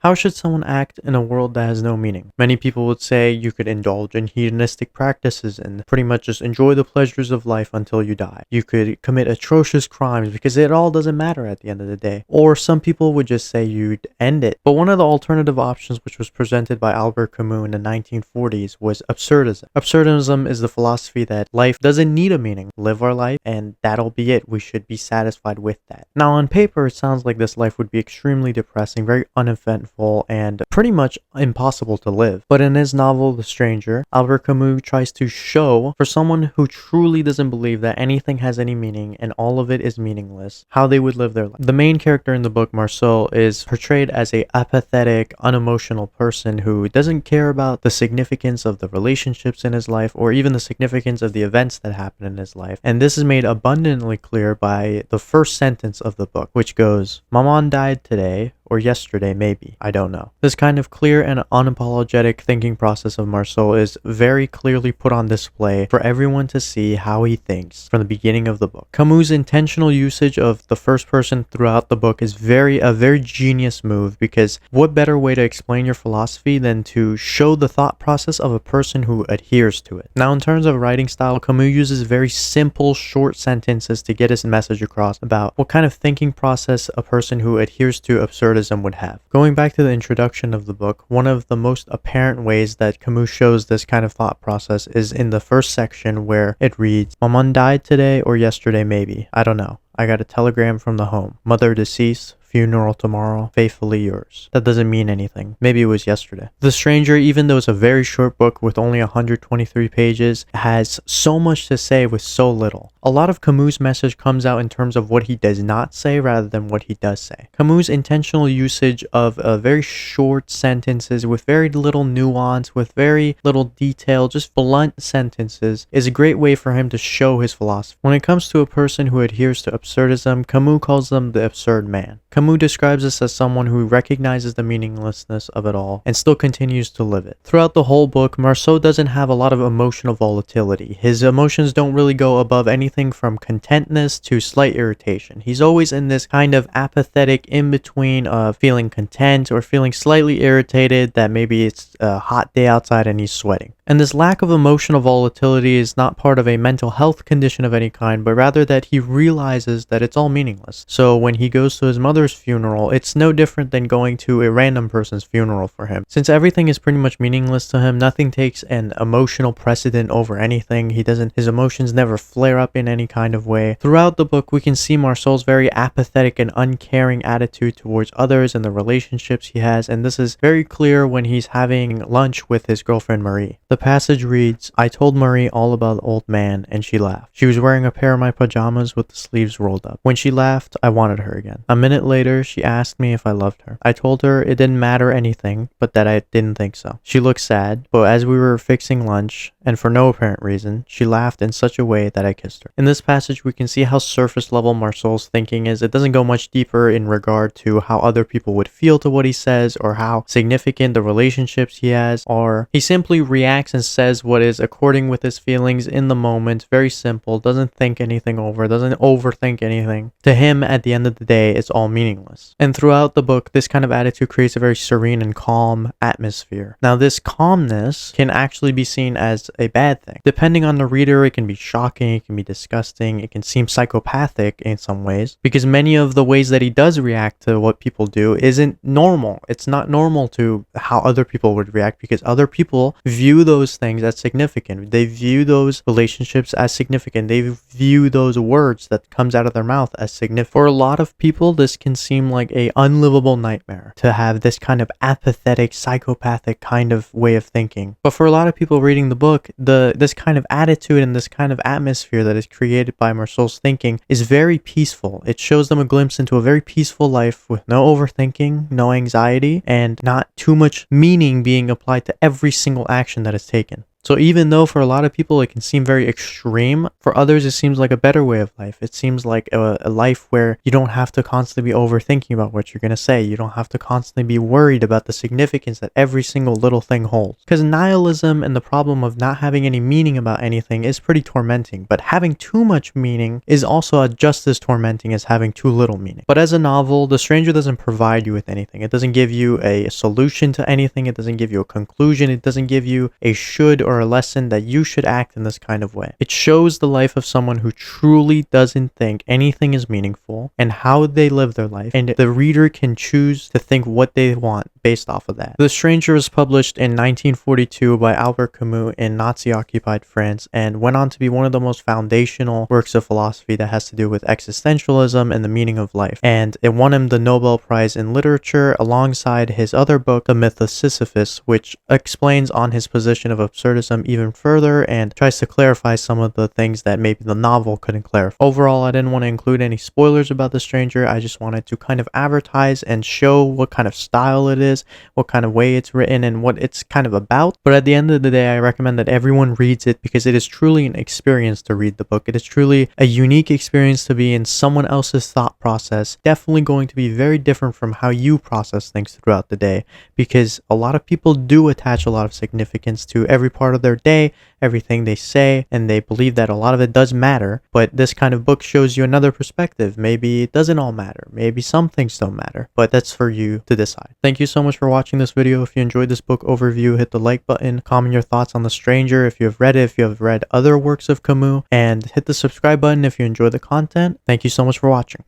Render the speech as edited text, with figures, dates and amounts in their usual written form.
How should someone act in a world that has no meaning? Many people would say you could indulge in hedonistic practices and pretty much just enjoy the pleasures of life until you die. You could commit atrocious crimes because it all doesn't matter at the end of the day. Or some people would just say you'd end it. But one of the alternative options which was presented by Albert Camus in the 1940s was absurdism. Absurdism is the philosophy that life doesn't need a meaning. Live our life and that'll be it. We should be satisfied with that. Now on paper it sounds like this life would be extremely depressing, very uneventful, and pretty much impossible to live. But in his novel The Stranger, Albert Camus tries to show, for someone who truly doesn't believe that anything has any meaning and all of it is meaningless, how they would live their life. The main character in the book, Marceau, is portrayed as a apathetic, unemotional person who doesn't care about the significance of the relationships in his life or even the significance of the events that happen in his life. And this is made abundantly clear by the first sentence of the book, which goes, "Maman died today, or yesterday maybe, I don't know." This kind of clear and unapologetic thinking process of Marceau is very clearly put on display for everyone to see how he thinks from the beginning of the book. Camus' intentional usage of the first person throughout the book is a very genius move, because what better way to explain your philosophy than to show the thought process of a person who adheres to it. Now in terms of writing style, Camus uses very simple short sentences to get his message across about what kind of thinking process a person who adheres to absurdism would have. Going back to the introduction of the book, one of the most apparent ways that Camus shows this kind of thought process is in the first section where it reads, "Maman died today or yesterday maybe, I don't know. I got a telegram from the home. Mother deceased. Funeral tomorrow. Faithfully yours." That doesn't mean anything. Maybe it was yesterday. The Stranger, even though it's a very short book with only 123 pages, has so much to say with so little. A lot of Camus' message comes out in terms of what he does not say rather than what he does say. Camus' intentional usage of very short sentences with very little nuance, with very little detail, just blunt sentences, is a great way for him to show his philosophy. When it comes to a person who adheres to absurdism, Camus calls them the absurd man. Camus describes this as someone who recognizes the meaninglessness of it all and still continues to live it. Throughout the whole book, Marceau doesn't have a lot of emotional volatility. His emotions don't really go above anything from contentness to slight irritation. He's always in this kind of apathetic in-between of feeling content or feeling slightly irritated that maybe it's a hot day outside and he's sweating. And this lack of emotional volatility is not part of a mental health condition of any kind, but rather that he realizes that it's all meaningless. So when he goes to his mother's funeral, it's no different than going to a random person's funeral for him. Since everything is pretty much meaningless to him, nothing takes an emotional precedent over anything. His emotions never flare up in any kind of way. Throughout the book, we can see Marceau's very apathetic and uncaring attitude towards others and the relationships he has, and this is very clear when he's having lunch with his girlfriend Marie. The passage reads, "I told Marie all about the old man and she laughed. She was wearing a pair of my pajamas with the sleeves rolled up. When she laughed, I wanted her again. A minute later, she asked me if I loved her. I told her it didn't matter anything, but that I didn't think so. She looked sad, but as we were fixing lunch, and for no apparent reason, she laughed in such a way that I kissed her." In this passage, we can see how surface level Marceau's thinking is. It doesn't go much deeper in regard to how other people would feel to what he says or how significant the relationships he has are. He simply reacts and says what is according with his feelings in the moment. Very simple, doesn't think anything over, doesn't overthink anything. To him, at the end of the day, it's all meaningless. And throughout the book, this kind of attitude creates a very serene and calm atmosphere. Now, this calmness can actually be seen as a bad thing. Depending on the reader, it can be shocking, it can be disgusting, it can seem psychopathic in some ways, because many of the ways that he does react to what people do isn't normal. It's not normal to how other people would react, because other people view those things as significant. They view those relationships as significant. They view those words that comes out of their mouth as significant. For a lot of people, this can seem like a unlivable nightmare to have this kind of apathetic, psychopathic kind of way of thinking. But for a lot of people reading the book, this kind of attitude and this kind of atmosphere that is created by Marceau's thinking is very peaceful. It shows them a glimpse into a very peaceful life with no overthinking, no anxiety, and not too much meaning being applied to every single action that is taken. So even though for a lot of people it can seem very extreme, for others it seems like a better way of life. It seems like a life where you don't have to constantly be overthinking about what you're going to say. You don't have to constantly be worried about the significance that every single little thing holds. Because nihilism and the problem of not having any meaning about anything is pretty tormenting, but having too much meaning is also just as tormenting as having too little meaning. But as a novel, The Stranger doesn't provide you with anything. It doesn't give you a solution to anything. It doesn't give you a conclusion. It doesn't give you a should or a lesson that you should act in this kind of way. It shows the life of someone who truly doesn't think anything is meaningful and how they live their life, and the reader can choose to think what they want based off of that. The Stranger was published in 1942 by Albert Camus in Nazi-occupied France and went on to be one of the most foundational works of philosophy that has to do with existentialism and the meaning of life. And it won him the Nobel Prize in Literature alongside his other book, The Myth of Sisyphus, which explains on his position of absurdism even further and tries to clarify some of the things that maybe the novel couldn't clarify. Overall, I didn't want to include any spoilers about The Stranger. I just wanted to kind of advertise and show what kind of style it is, what kind of way it's written, and what it's kind of about. But at the end of the day, I recommend that everyone reads it because it is truly an experience to read the book. It is truly a unique experience to be in someone else's thought process. Definitely going to be very different from how you process things throughout the day, because a lot of people do attach a lot of significance to every part of their day, everything they say, and they believe that a lot of it does matter. But this kind of book shows you another perspective. Maybe it doesn't all matter. Maybe some things don't matter, but that's for you to decide. Thank you so much for watching this video. If you enjoyed this book overview, hit the like button, comment your thoughts on The Stranger if you have read it, if you have read other works of Camus, and hit the subscribe button if you enjoy the content. Thank you so much for watching.